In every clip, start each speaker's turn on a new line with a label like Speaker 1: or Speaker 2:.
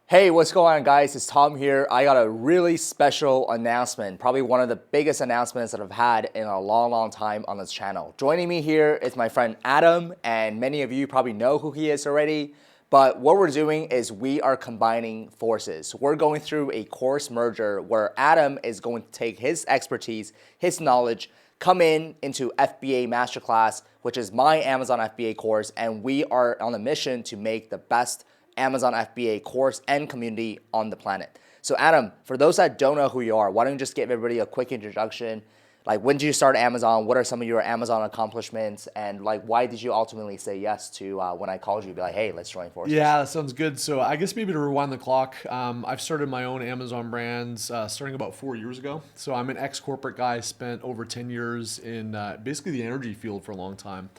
Speaker 1: Hey, what's going on, guys? It's Tom here. I got a really special announcement, probably one of the biggest announcements that I've had in a long, long time on this channel. Joining me here is my friend Adam, and many of you probably know who he is already. But what we're doing is we are combining forces. We're going through a course merger where Adam is going to take his expertise, his knowledge, come into Fba Masterclass, which is my Amazon FBA course, and we are on a mission to make the best Amazon FBA course and community on the planet. So Adam, for those that don't know who you are, why don't you just give everybody a quick introduction? Like, when did you start Amazon? What are some of your Amazon accomplishments? And like, why did you ultimately say yes to when I called you, be like, hey, let's join forces?
Speaker 2: Yeah, that sounds good. So I guess maybe to rewind the clock, I've started my own Amazon brands starting about 4 years ago. So I'm an ex-corporate guy, spent over 10 years in basically the energy field for a long time.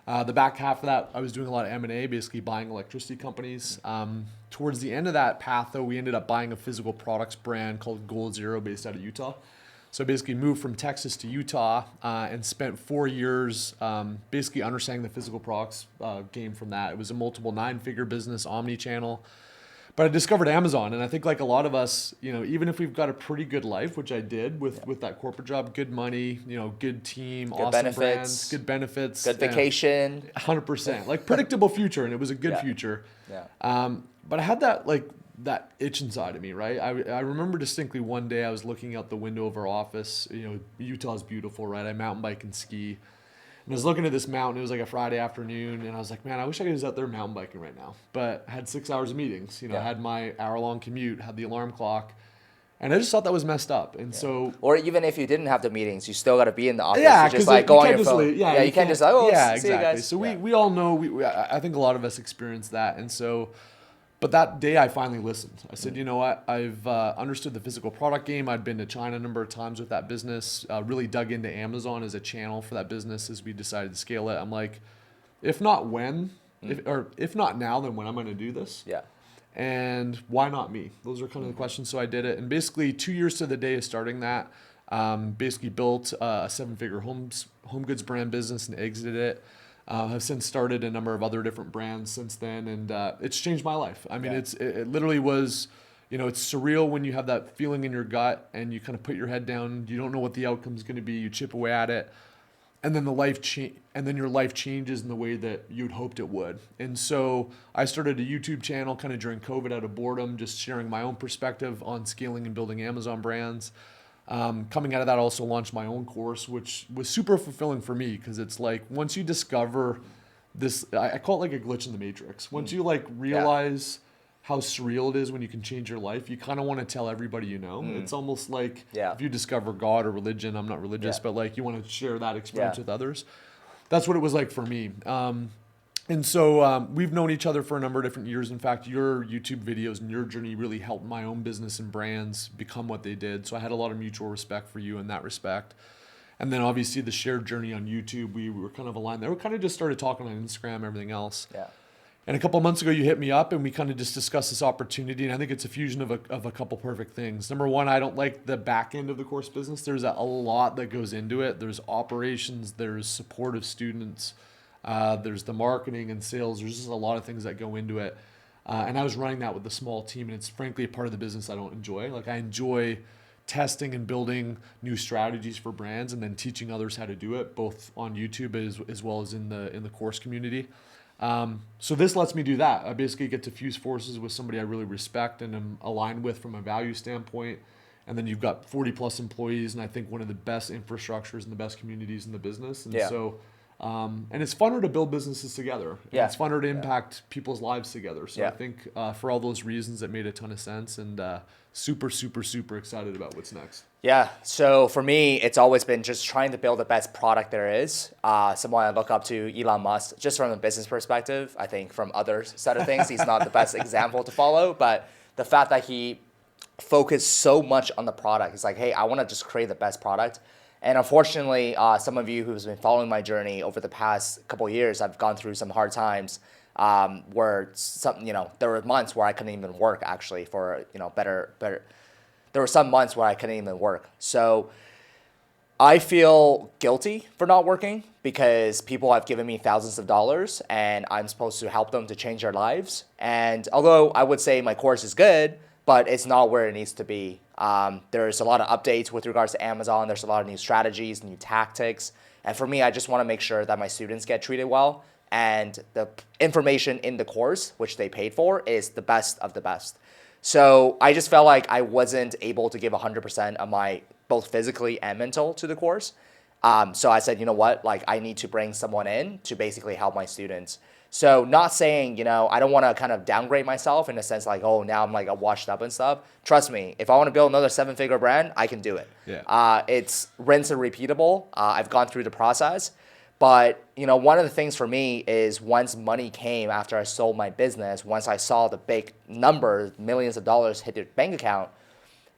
Speaker 2: The back half of that, I was doing a lot of M&A, basically buying electricity companies. Towards the end of that path, though, we ended up buying a physical products brand called Gold Zero based out of Utah. So I basically moved from Texas to Utah and spent 4 years basically understanding the physical products game from that. It was a multiple nine-figure business, omni-channel. But I discovered Amazon, and I think like a lot of us, even if we've got a pretty good life, which I did with that corporate job, good money, good team,
Speaker 1: Good
Speaker 2: awesome
Speaker 1: benefits,
Speaker 2: brands, good benefits,
Speaker 1: good vacation.
Speaker 2: 100%, like predictable future, and it was a good
Speaker 1: Yeah.
Speaker 2: future.
Speaker 1: Yeah.
Speaker 2: But I had that itch inside of me, right? I remember distinctly one day I was looking out the window of our office. Utah's beautiful, right? I mountain bike and ski. And I was looking at this mountain. It was like a Friday afternoon, and I was like, man, I wish I was out there mountain biking right now. But I had 6 hours of meetings. I had my hour-long commute, had the alarm clock, and I just thought that was messed up. And so,
Speaker 1: Or even if you didn't have the meetings, you still got to be in the office.
Speaker 2: yeah,
Speaker 1: You just
Speaker 2: because
Speaker 1: like go
Speaker 2: you
Speaker 1: on
Speaker 2: can't
Speaker 1: your
Speaker 2: just
Speaker 1: phone.
Speaker 2: leave.
Speaker 1: Yeah, you can't just like, oh,
Speaker 2: yeah,
Speaker 1: see you
Speaker 2: exactly.
Speaker 1: guys.
Speaker 2: So
Speaker 1: Yeah.
Speaker 2: we all know. I think a lot of us experienced that, and so. But that day I finally listened. I said, you know what? I've understood the physical product game. I'd been to China a number of times with that business, really dug into Amazon as a channel for that business as we decided to scale it. I'm like, if not when, if not now, then when am I going to do this?
Speaker 1: Yeah.
Speaker 2: And why not me? Those are kind of the questions. So I did it. And basically 2 years to the day of starting that, basically built a seven-figure home goods brand business and exited it. Have since started a number of other different brands since then, and it's changed my life. I mean,
Speaker 1: Yeah.
Speaker 2: it literally was, it's surreal when you have that feeling in your gut and you kind of put your head down. You don't know what the outcome is going to be. You chip away at it, and then your life changes in the way that you'd hoped it would. And so I started a YouTube channel kind of during COVID out of boredom, just sharing my own perspective on scaling and building Amazon brands. Coming out of that, I also launched my own course, which was super fulfilling for me because it's like once you discover this, I call it like a glitch in the matrix. Once you realize how surreal it is when you can change your life, you kind of want to tell everybody you know. It's almost like if you discover God or religion. I'm not religious, but like you want to share that experience with others. That's what it was like for me. And so we've known each other for a number of different years. In fact, your YouTube videos and your journey really helped my own business and brands become what they did. So I had a lot of mutual respect for you in that respect. And then obviously the shared journey on YouTube, we were kind of aligned there. We kind of just started talking on Instagram, everything else.
Speaker 1: Yeah.
Speaker 2: And a couple of months ago, you hit me up and we kind of just discussed this opportunity. And I think it's a fusion of a couple perfect things. Number one, I don't like the back end of the course business. There's a lot that goes into it. There's operations, there's support of students, there's the marketing and sales. There's just a lot of things that go into it. And I was running that with a small team, and it's frankly a part of the business I don't enjoy. Like, I enjoy testing and building new strategies for brands and then teaching others how to do it, both on YouTube as well as in the course community. So this lets me do that. I basically get to fuse forces with somebody I really respect and am aligned with from a value standpoint. And then you've got 40 plus employees, and I think one of the best infrastructures and the best communities in the business. And so, and it's funner to build businesses together. And it's funner to impact people's lives together. So I think for all those reasons, it made a ton of sense, and super, super, super excited about what's next.
Speaker 1: Yeah, so for me, it's always been just trying to build the best product there is. Someone I look up to, Elon Musk, just from a business perspective. I think from other side of things, he's not the best example to follow, but the fact that he focused so much on the product, he's like, hey, I want to just create the best product. And unfortunately, some of you who's been following my journey over the past couple of years, I've gone through some hard times where there were months where I couldn't even work actually for, better. There were some months where I couldn't even work. So I feel guilty for not working because people have given me thousands of dollars and I'm supposed to help them to change their lives. And although I would say my course is good, but it's not where it needs to be. There's a lot of updates with regards to Amazon. There's a lot of new strategies, new tactics. And for me, I just want to make sure that my students get treated well. And the information in the course, which they paid for, is the best of the best. So I just felt like I wasn't able to give 100% of my both physically and mental to the course. So I said, you know what, like I need to bring someone in to basically help my students. So not saying, you know, I don't want to kind of downgrade myself in a sense like, oh, now I'm like a washed up and stuff. Trust me, if I want to build another 7-figure brand, I can do it.
Speaker 2: Yeah.
Speaker 1: It's rinse and repeatable. I've gone through the process. But, you know, one of the things for me is once money came after I sold my business, once I saw the big numbers, millions of dollars hit your bank account,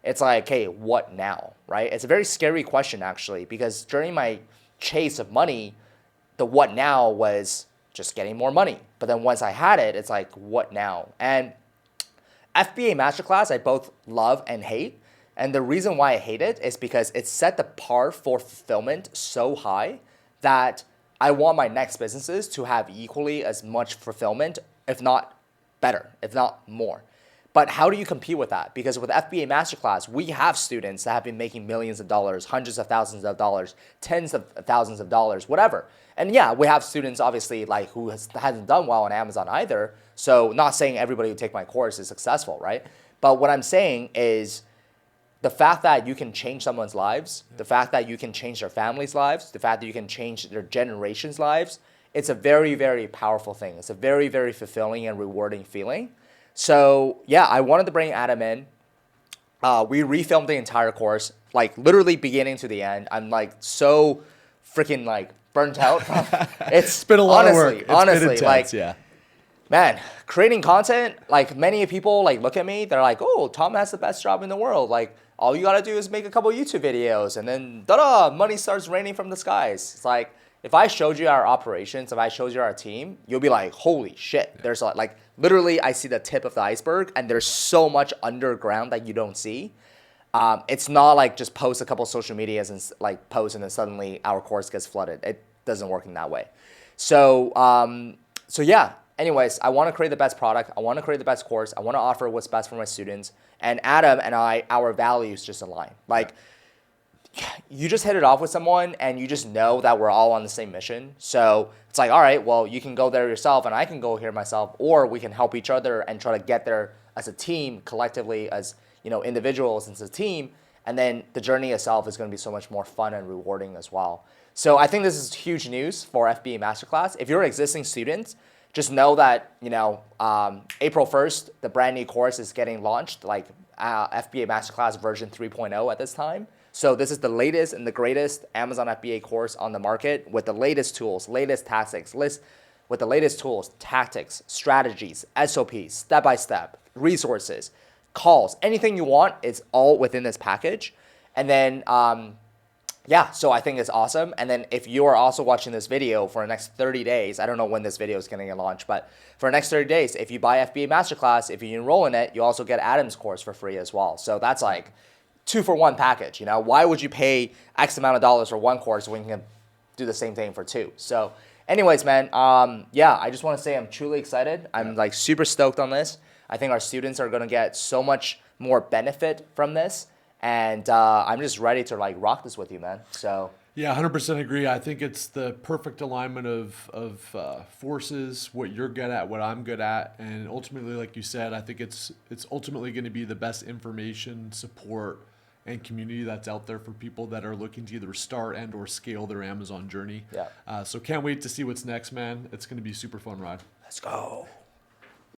Speaker 1: it's like, okay, what now, right? It's a very scary question, actually, because during my chase of money, the what now was just getting more money. But then once I had it, it's like, what now? And FBA Masterclass, I both love and hate. And the reason why I hate it is because it set the par for fulfillment so high that I want my next businesses to have equally as much fulfillment, if not better, if not more. But how do you compete with that? Because with FBA Masterclass, we have students that have been making millions of dollars, hundreds of thousands of dollars, tens of thousands of dollars, whatever. And yeah, we have students obviously like who hasn't done well on Amazon either. So not saying everybody who take my course is successful, right? But what I'm saying is the fact that you can change someone's lives, the fact that you can change their family's lives, the fact that you can change their generation's lives, it's a very, very powerful thing. It's a very, very fulfilling and rewarding feeling. So yeah, I wanted to bring Adam in. We refilmed the entire course, like literally beginning to the end. I'm like so freaking like burnt out. It's
Speaker 2: been a lot
Speaker 1: honestly,
Speaker 2: of work. It's
Speaker 1: honestly,
Speaker 2: been intense,
Speaker 1: like
Speaker 2: yeah.
Speaker 1: man, creating content, like many people like look at me, they're like, oh, Tom has the best job in the world. Like all you gotta do is make a couple YouTube videos and then money starts raining from the skies. It's like, if I showed you our operations, if I showed you our team, you'll be like, holy shit. There's like, literally I see the tip of the iceberg and there's so much underground that you don't see. It's not like just post a couple social medias and like post and then suddenly our course gets flooded. It doesn't work in that way. So, so yeah, anyways, I want to create the best product. I want to create the best course. I want to offer what's best for my students. And Adam and I, our values just align. Like, you just hit it off with someone and you just know that we're all on the same mission. So it's like, all right, well, you can go there yourself and I can go here myself, or we can help each other and try to get there as a team, collectively, as you know, individuals as a team. And then the journey itself is going to be so much more fun and rewarding as well. So I think this is huge news for FBA Masterclass. If you're an existing student, just know that, you know, April 1st, the brand new course is getting launched, like FBA Masterclass version 3.0 at this time. So this is the latest and the greatest Amazon FBA course on the market with the latest tools, latest tactics, strategies, SOPs, step-by-step, resources, calls, anything you want is all within this package. And then, yeah, so I think it's awesome. And then if you are also watching this video for the next 30 days, I don't know when this video is going to get launched, but for the next 30 days, if you buy FBA Masterclass, if you enroll in it, you also get Adam's course for free as well. So that's like 2-for-1 package, you know? Why would you pay X amount of dollars for one course when you can do the same thing for two? So anyways, man, yeah, I just want to say I'm truly excited. I'm like super stoked on this. I think our students are going to get so much more benefit from this. And I'm just ready to like rock this with you, man. So
Speaker 2: yeah, 100% agree. I think it's the perfect alignment of forces, what you're good at, what I'm good at. And ultimately, like you said, I think it's ultimately going to be the best information, support, and community that's out there for people that are looking to either start and or scale their Amazon journey.
Speaker 1: Yeah.
Speaker 2: So can't wait to see what's next, man. It's going to be a super fun ride.
Speaker 1: Let's go.